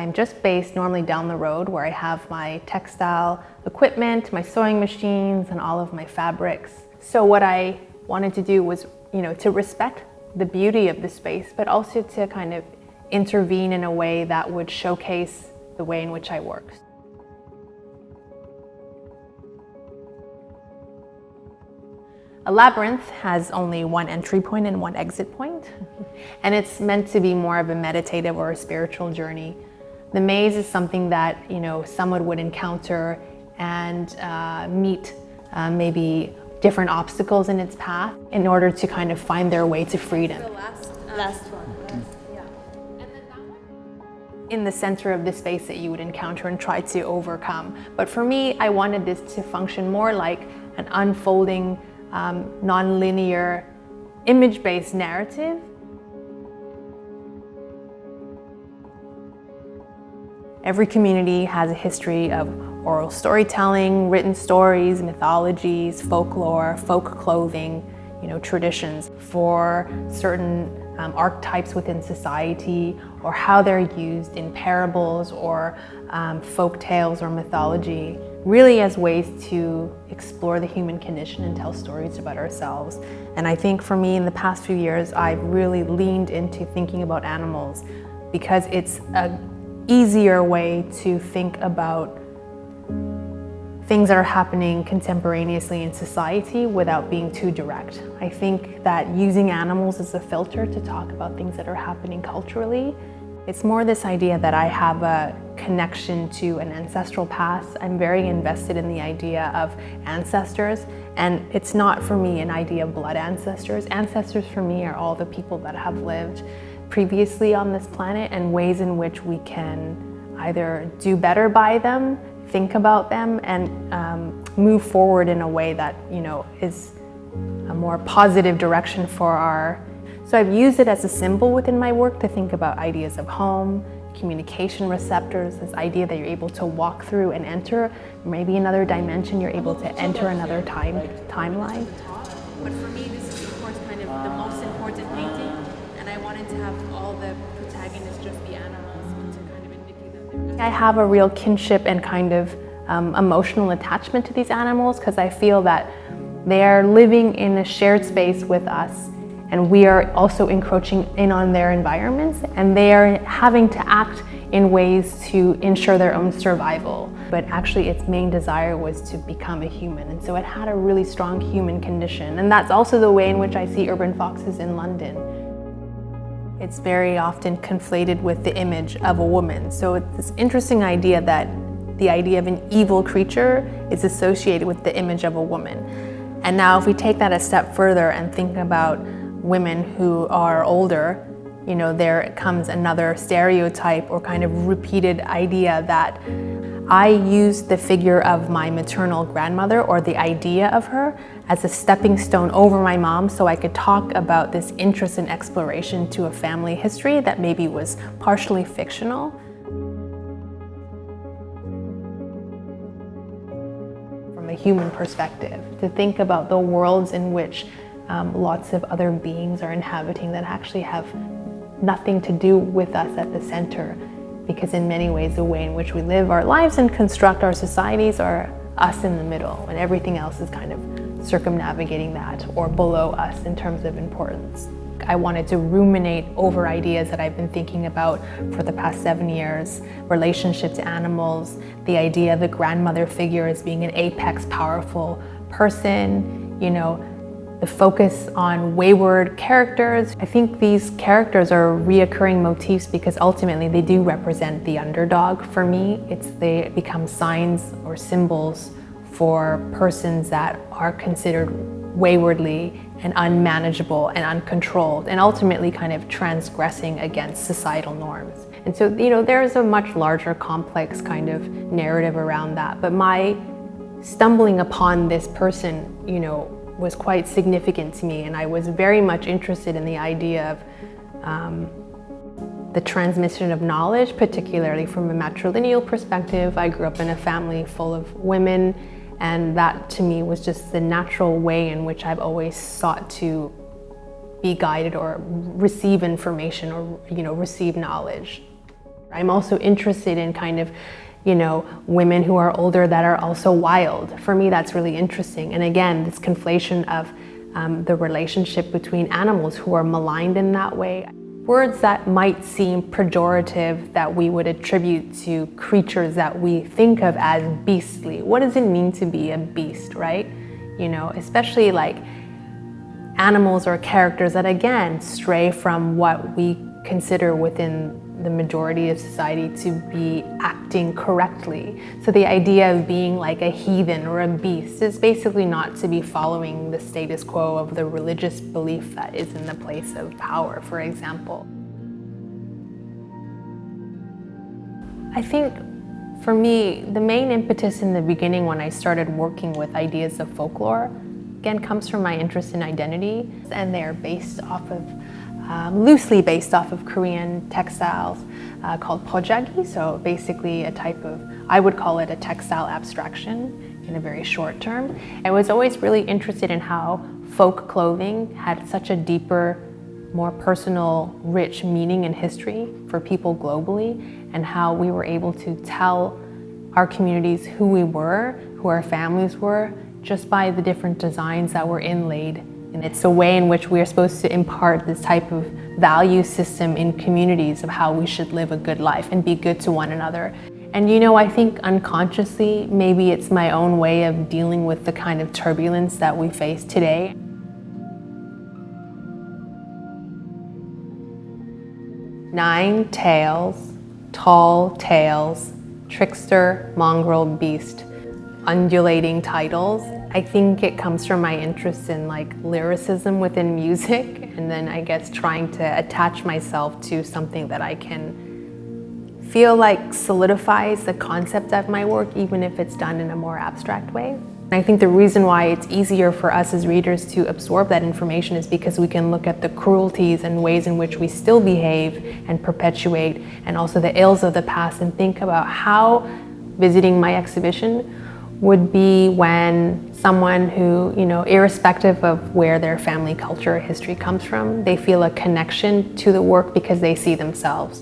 I'm just based normally down the road where I have my textile equipment, my sewing machines, and all of my fabrics. So what I wanted to do was, to respect the beauty of the space, but also to kind of intervene in a way that would showcase the way in which I work. A labyrinth has only one entry point and one exit point, and it's meant to be more of a meditative or a spiritual journey. The maze is something that, someone would encounter and meet maybe different obstacles in its path in order to kind of find their way to freedom. The last one. Yeah. And then that one? In the center of the space that you would encounter and try to overcome. But for me, I wanted this to function more like an unfolding, non-linear, image-based narrative. Every community has a history of oral storytelling, written stories, mythologies, folklore, folk clothing, traditions for certain archetypes within society, or how they're used in parables or folk tales or mythology, really as ways to explore the human condition and tell stories about ourselves. And I think for me in the past few years, I've really leaned into thinking about animals because it's an easier way to think about things that are happening contemporaneously in society without being too direct. I think that using animals as a filter to talk about things that are happening culturally, it's more this idea that I have a connection to an ancestral past. I'm very invested in the idea of ancestors, and it's not for me an idea of blood ancestors. Ancestors for me are all the people that have lived previously on this planet and ways in which we can either do better by them, think about them, and move forward in a way that is a more positive direction for our. So I've used it as a symbol within my work to think about ideas of home, communication receptors, this idea that you're able to walk through and enter maybe another dimension, you're able to enter another timeline. But for me, this is of course kind of the most important painting, and I wanted to have all the protagonists just be animals to kind of indicate that they're. I have a real kinship and kind of emotional attachment to these animals because I feel that they are living in a shared space with us, and we are also encroaching in on their environments, and they are having to act in ways to ensure their own survival. But actually its main desire was to become a human, and so it had a really strong human condition. And that's also the way in which I see urban foxes in London. It's very often conflated with the image of a woman. So it's this interesting idea that the idea of an evil creature is associated with the image of a woman. And now if we take that a step further and think about women who are older, there comes another stereotype or kind of repeated idea that I use the figure of my maternal grandmother, or the idea of her, as a stepping stone over my mom so I could talk about this interest in exploration to a family history that maybe was partially fictional. From a human perspective, to think about the worlds in which lots of other beings are inhabiting that actually have nothing to do with us at the center, because in many ways the way in which we live our lives and construct our societies are us in the middle, and everything else is kind of circumnavigating that or below us in terms of importance. I wanted to ruminate over ideas that I've been thinking about for the past 7 years: relationship to animals, the idea of the grandmother figure as being an apex powerful person, the focus on wayward characters. I think these characters are reoccurring motifs because ultimately they do represent the underdog for me. They become signs or symbols for persons that are considered waywardly and unmanageable and uncontrolled, and ultimately kind of transgressing against societal norms. And so, there's a much larger complex kind of narrative around that. But my stumbling upon this person, was quite significant to me, and I was very much interested in the idea of the transmission of knowledge, particularly from a matrilineal perspective. I grew up in a family full of women, and that to me was just the natural way in which I've always sought to be guided or receive information or receive knowledge. I'm also interested in kind of, women who are older that are also wild. For me, that's really interesting. And again, this conflation of the relationship between animals who are maligned in that way. Words that might seem pejorative that we would attribute to creatures that we think of as beastly. What does it mean to be a beast, right? Especially like animals or characters that again stray from what we consider within the majority of society to be acting correctly. So the idea of being like a heathen or a beast is basically not to be following the status quo of the religious belief that is in the place of power, for example. I think for me, the main impetus in the beginning when I started working with ideas of folklore, again, comes from my interest in identity, and they're based off of loosely based off of Korean textiles called pojagi. So basically a type of, I would call it a textile abstraction in a very short term. I was always really interested in how folk clothing had such a deeper, more personal, rich meaning and history for people globally, and how we were able to tell our communities who we were, who our families were, just by the different designs that were inlaid. And it's a way in which we are supposed to impart this type of value system in communities of how we should live a good life and be good to one another. And I think unconsciously, maybe it's my own way of dealing with the kind of turbulence that we face today. Nine tails, tall tales, trickster, mongrel, beast, undulating titles. I think it comes from my interest in like lyricism within music, and then I guess trying to attach myself to something that I can feel like solidifies the concept of my work, even if it's done in a more abstract way. I think the reason why it's easier for us as readers to absorb that information is because we can look at the cruelties and ways in which we still behave and perpetuate, and also the ills of the past, and think about how visiting my exhibition would be when someone who, irrespective of where their family culture or history comes from, they feel a connection to the work because they see themselves.